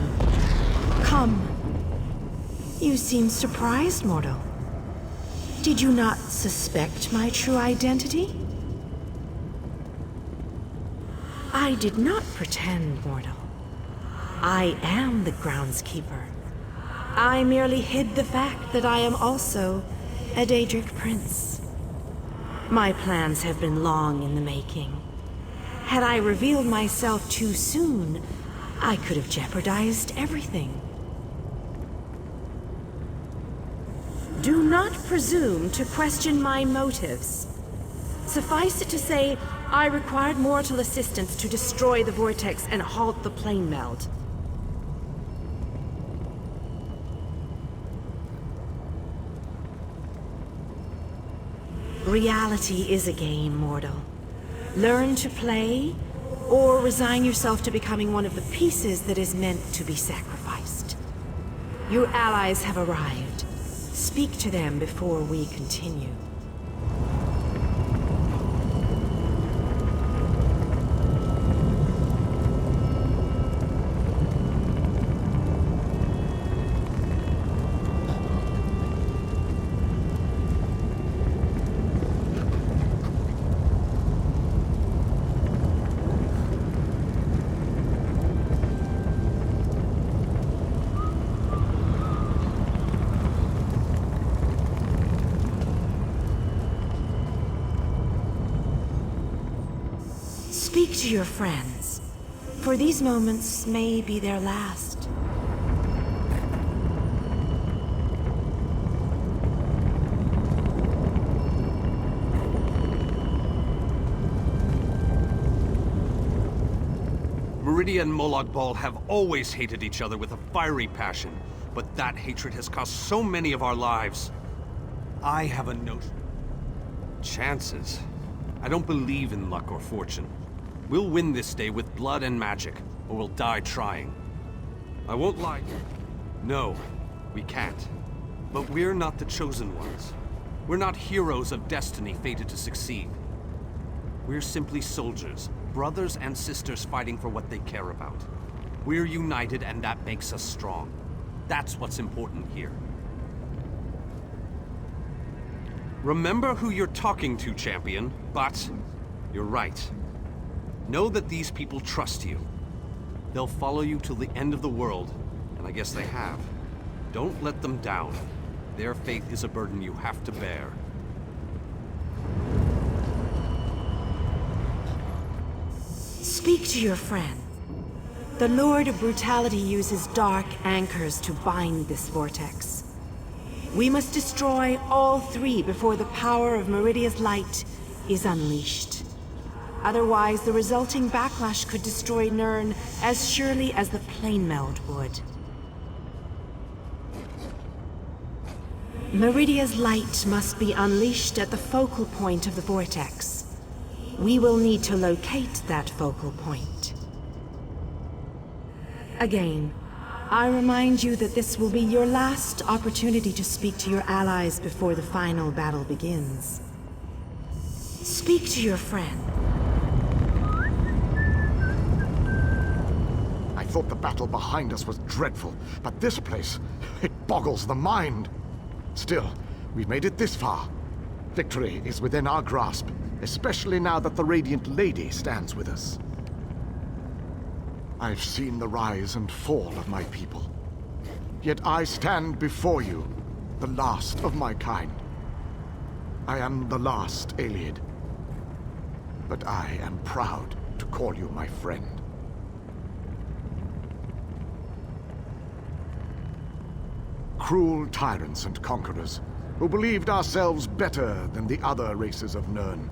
Come. You seem surprised, mortal. Did you not suspect my true identity? I did not pretend, mortal. I am the groundskeeper. I merely hid the fact that I am also a Daedric prince. My plans have been long in the making. Had I revealed myself too soon, I could have jeopardized everything. Do not presume to question my motives. Suffice it to say, I required mortal assistance to destroy the vortex and halt the plane meld. Reality is a game, mortal. Learn to play, or resign yourself to becoming one of the pieces that is meant to be sacrificed. Your allies have arrived. Speak to them before we continue. Speak to your friends, for these moments may be their last. Meridia and Molag Bal have always hated each other with a fiery passion, but that hatred has cost so many of our lives. I have a notion. Chances. I don't believe in luck or fortune. We'll win this day with blood and magic, or we'll die trying. I won't lie. No, we can't. But we're not the chosen ones. We're not heroes of destiny fated to succeed. We're simply soldiers, brothers and sisters fighting for what they care about. We're united, and that makes us strong. That's what's important here. Remember who you're talking to, champion, but you're right. Know that these people trust you. They'll follow you till the end of the world, and I guess they have. Don't let them down. Their faith is a burden you have to bear. Speak to your friend. The Lord of Brutality uses dark anchors to bind this vortex. We must destroy all three before the power of Meridia's light is unleashed. Otherwise, the resulting backlash could destroy Nirn as surely as the plane meld would. Meridia's light must be unleashed at the focal point of the vortex. We will need to locate that focal point. Again, I remind you that this will be your last opportunity to speak to your allies before the final battle begins. Speak to your friend. I thought the battle behind us was dreadful, but this place, it boggles the mind. Still, we've made it this far. Victory is within our grasp, especially now that the Radiant Lady stands with us. I've seen the rise and fall of my people. Yet I stand before you, the last of my kind. I am the last Ayleid. But I am proud to call you my friend. Cruel tyrants and conquerors, who believed ourselves better than the other races of Nirn.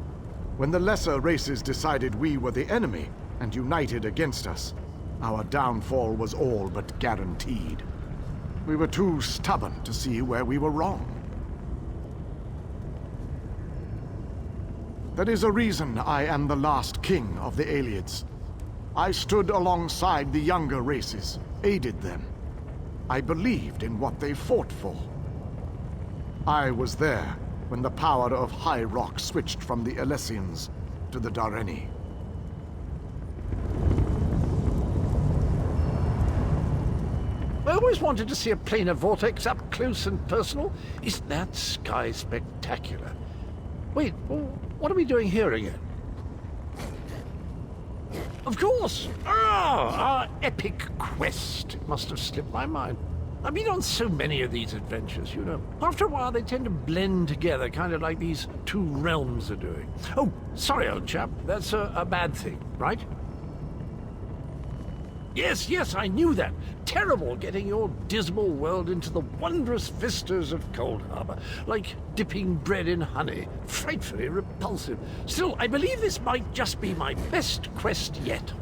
When the lesser races decided we were the enemy and united against us, our downfall was all but guaranteed. We were too stubborn to see where we were wrong. That is a reason I am the last king of the Ayleids. I stood alongside the younger races, aided them. I believed in what they fought for. I was there when the power of High Rock switched from the Alessians to the Dareni. I always wanted to see a planar vortex up close and personal. Isn't that sky spectacular? Wait, what are we doing here again? Of course! Ah, our epic quest. It must have slipped my mind. I've been on so many of these adventures, you know. After a while, they tend to blend together, kind of like these two realms are doing. Oh, sorry, old chap. That's a bad thing, right? Yes, I knew that. Terrible getting your dismal world into the wondrous vistas of Cold Harbor. Like dipping bread in honey. Frightfully repulsive. Still, I believe this might just be my best quest yet.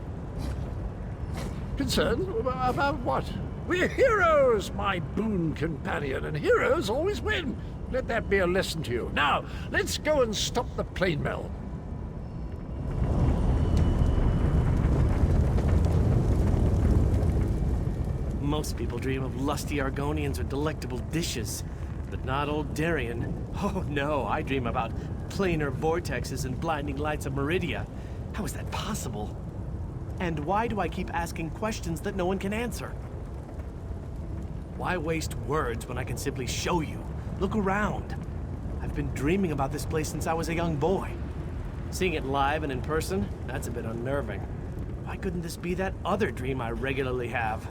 Concerned about what? We're heroes, my boon companion, and heroes always win. Let that be a lesson to you. Now, let's go and stop the plane mill. Most people dream of lusty Argonians or delectable dishes, but not old Darien. Oh no, I dream about planar vortexes and blinding lights of Meridia. How is that possible? And why do I keep asking questions that no one can answer? Why waste words when I can simply show you? Look around. I've been dreaming about this place since I was a young boy. Seeing it live and in person, that's a bit unnerving. Why couldn't this be that other dream I regularly have?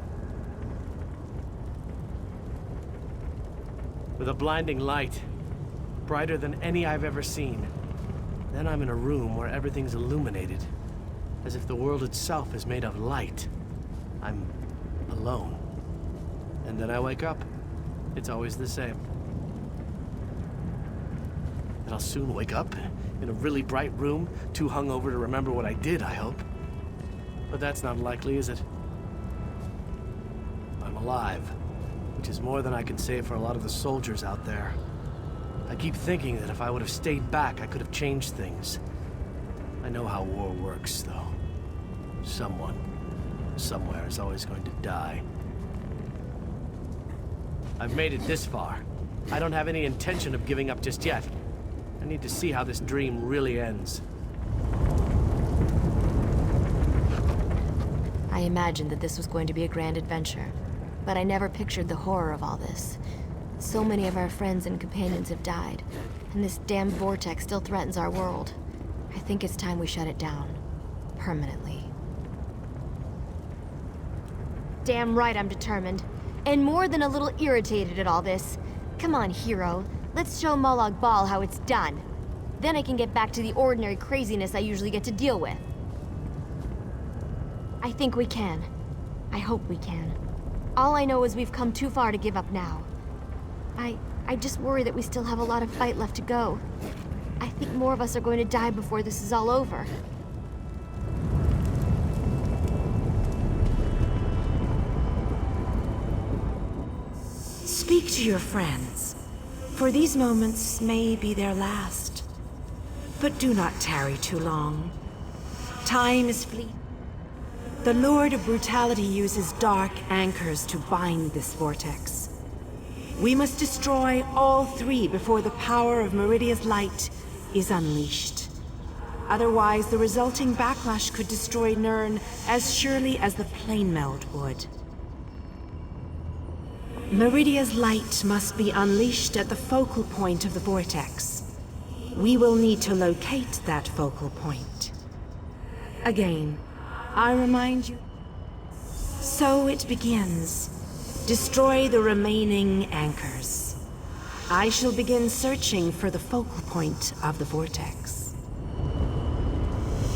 With a blinding light, brighter than any I've ever seen. Then I'm in a room where everything's illuminated, as if the world itself is made of light. I'm alone. And then I wake up. It's always the same. And I'll soon wake up in a really bright room, too hungover to remember what I did, I hope. But that's not likely, is it? I'm alive. Which is more than I can say for a lot of the soldiers out there. I keep thinking that if I would have stayed back, I could have changed things. I know how war works, though. Someone, somewhere is always going to die. I've made it this far. I don't have any intention of giving up just yet. I need to see how this dream really ends. I imagined that this was going to be a grand adventure. But I never pictured the horror of all this. So many of our friends and companions have died, and this damn vortex still threatens our world. I think it's time we shut it down. Permanently. Damn right I'm determined. And more than a little irritated at all this. Come on, hero. Let's show Molag Bal how it's done. Then I can get back to the ordinary craziness I usually get to deal with. I think we can. I hope we can. All I know is we've come too far to give up now. I just worry that we still have a lot of fight left to go. I think more of us are going to die before this is all over. Speak to your friends, for these moments may be their last. But do not tarry too long. Time is fleeting. The Lord of Brutality uses dark anchors to bind this vortex. We must destroy all three before the power of Meridia's light is unleashed. Otherwise, the resulting backlash could destroy Nirn as surely as the plane meld would. Meridia's light must be unleashed at the focal point of the vortex. We will need to locate that focal point. Again, I remind you. So it begins. Destroy the remaining anchors. I shall begin searching for the focal point of the vortex.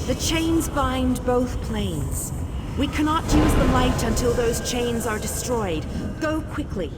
The chains bind both planes. We cannot use the light until those chains are destroyed. Go quickly.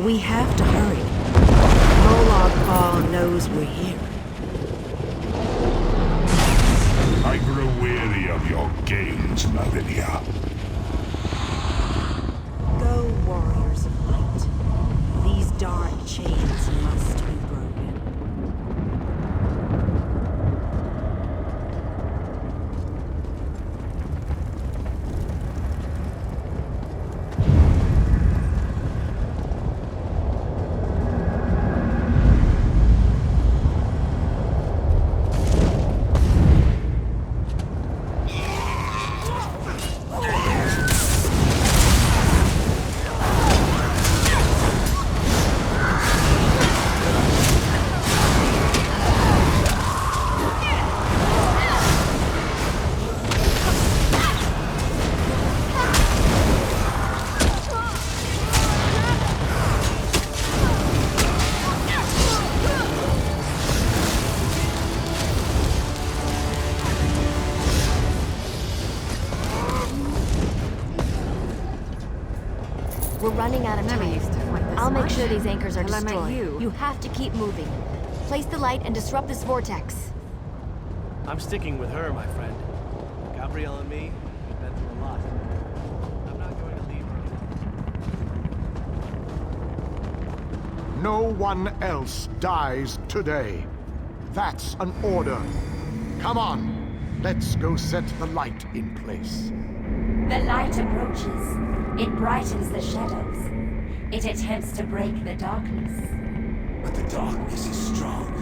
We have to hurry. Molag Bal knows we're here. I grow grow weary of your games, Lavinia. Go, warriors of light. These dark chains must be broken. We're running out of time. I'll make sure these anchors are Till I met destroyed. You have to keep moving. Place the light and disrupt this vortex. I'm sticking with her, my friend. Gabrielle and me, we've been through a lot. I'm not going to leave her. No one else dies today. That's an order. Come on, let's go set the light in place. The light approaches. It brightens the shadows. It attempts to break the darkness. But the darkness is strong.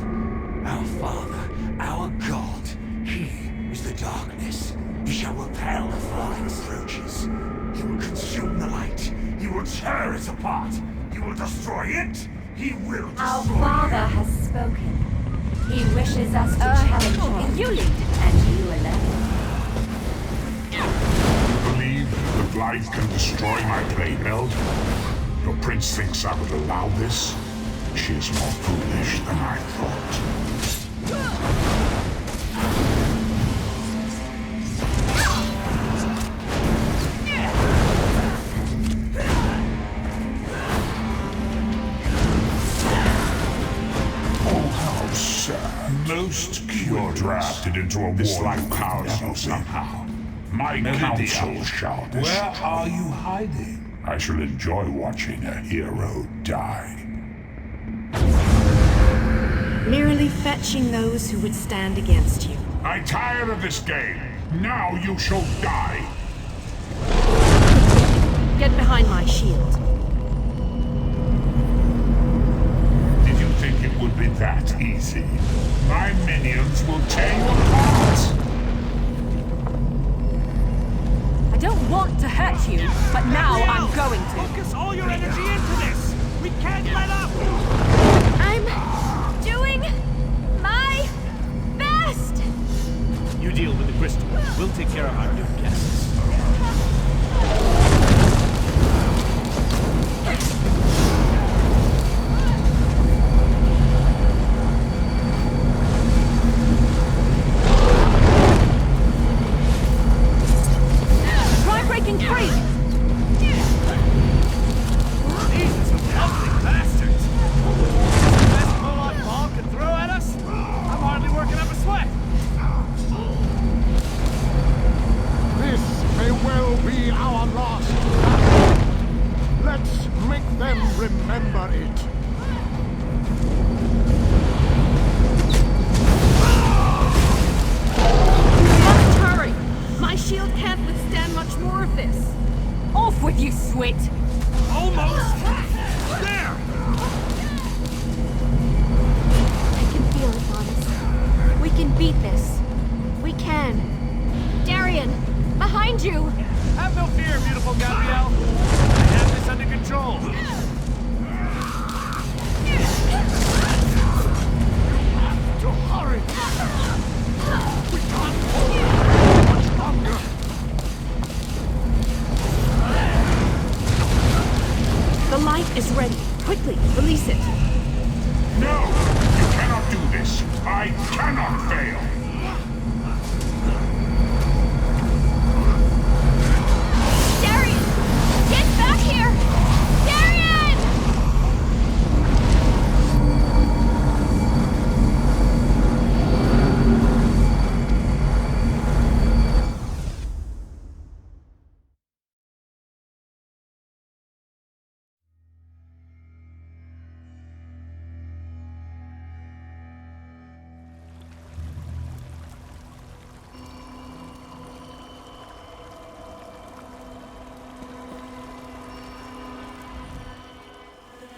Our Father, our God, He is the darkness. He shall repel the falling approaches. He will consume the light. He will tear it apart. He will destroy it. He will destroy Our Father has spoken. He wishes us to challenge him. You lead. And you alone. The blight can destroy my playbill. Your prince thinks I would allow this. She is more foolish than I thought. Oh, how sad. Most curious. Drafted into a war like powers you somehow. My counsel shall decide. Where are you hiding? I shall enjoy watching a hero die. Merely fetching those who would stand against you. I'm tired of this game. Now you shall die. Get behind my shield. Did you think it would be that easy? My minions will tear you apart. I don't want to hurt you, but now I'm going to. Focus all your energy into this! We can't let up! I'm doing my best! You deal with the crystal. We'll take care of our new guests. Breaking free! These are some ugly bastards! The best Moloch ball can throw at us? I'm hardly working up a sweat! This may well be our last battle. Let's make them remember it. Must hurry! My shield can't withstand much more of this. Off with you, Swit! Almost! There! I can feel it, Bonus. We can beat this. We can. Darian, behind you! Have no fear, beautiful Gabrielle. I have this under control. To hurry! We can't hold much longer! The light is ready. Quickly, release it. No! You cannot do this! I cannot fail! Darian! Get back here! Darian!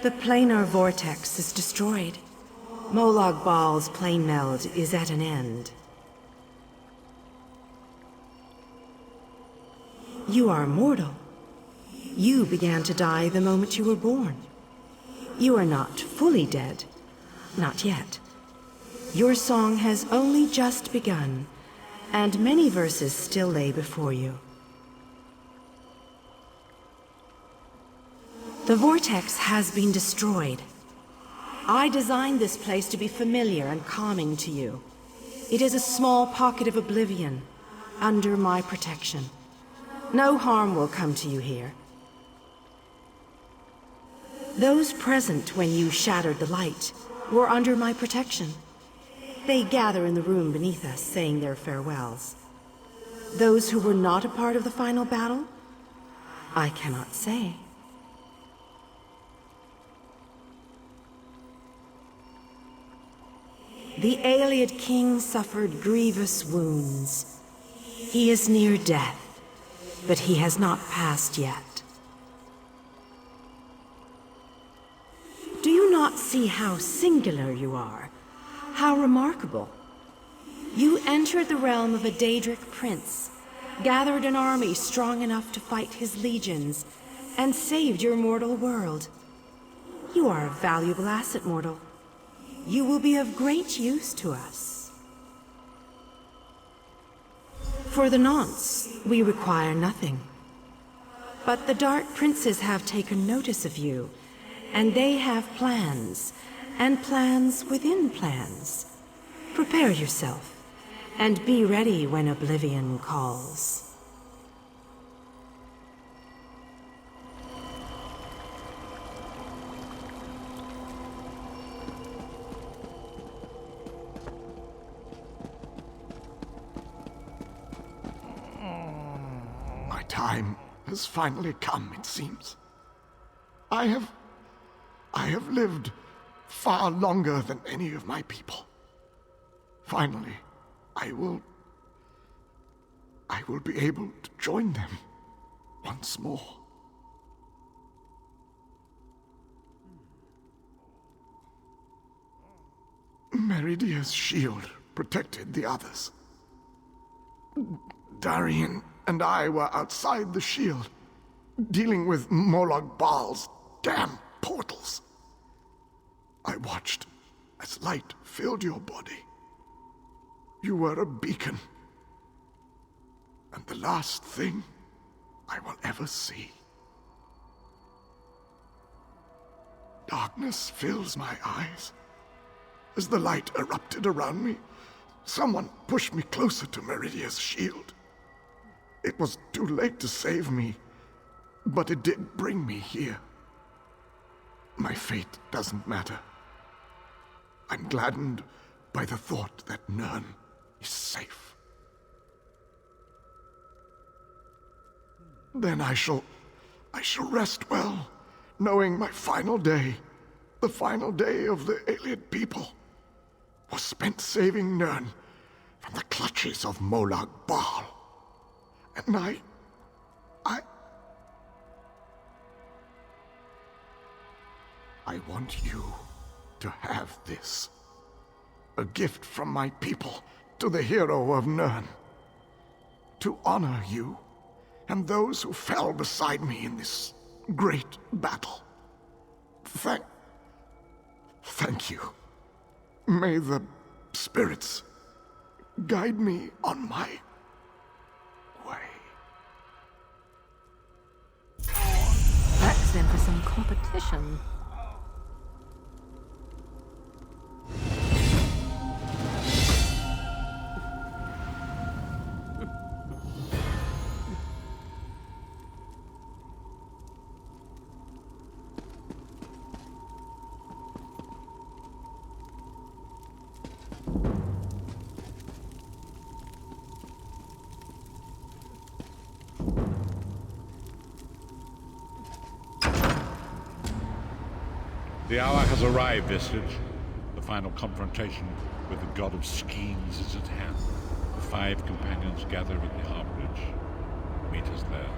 The Planar Vortex is destroyed. Molag Bal's plane meld is at an end. You are mortal. You began to die the moment you were born. You are not fully dead. Not yet. Your song has only just begun, and many verses still lay before you. The vortex has been destroyed. I designed this place to be familiar and calming to you. It is a small pocket of oblivion, under my protection. No harm will come to you here. Those present when you shattered the light were under my protection. They gather in the room beneath us, saying their farewells. Those who were not a part of the final battle, I cannot say. The Ayleid king suffered grievous wounds. He is near death, but he has not passed yet. Do you not see how singular you are? How remarkable? You entered the realm of a Daedric prince, gathered an army strong enough to fight his legions, and saved your mortal world. You are a valuable asset, mortal. You will be of great use to us. For the nonce, we require nothing. But the Dark Princes have taken notice of you, and they have plans, and plans within plans. Prepare yourself, and be ready when Oblivion calls. My time has finally come, it seems. I have lived far longer than any of my people. Finally, I will be able to join them once more. Meridia's shield protected the others. Darian and I were outside the shield, dealing with Molag Bal's damn portals. I watched as light filled your body. You were a beacon, and the last thing I will ever see. Darkness fills my eyes. As the light erupted around me, someone pushed me closer to Meridia's shield. It was too late to save me, but it did bring me here. My fate doesn't matter. I'm gladdened by the thought that Nirn is safe. Then I shall rest well, knowing my final day, the final day of the Ayleid people, was spent saving Nirn from the clutches of Molag Bal. And I want you to have this. A gift from my people to the hero of Nirn. To honor you and those who fell beside me in this great battle. Thank you. May the spirits guide me on my way. That's them for some competition. The hour has arrived, Vestige. The final confrontation with the god of schemes is at hand. The 5 companions gather at the harborage. Meet us there.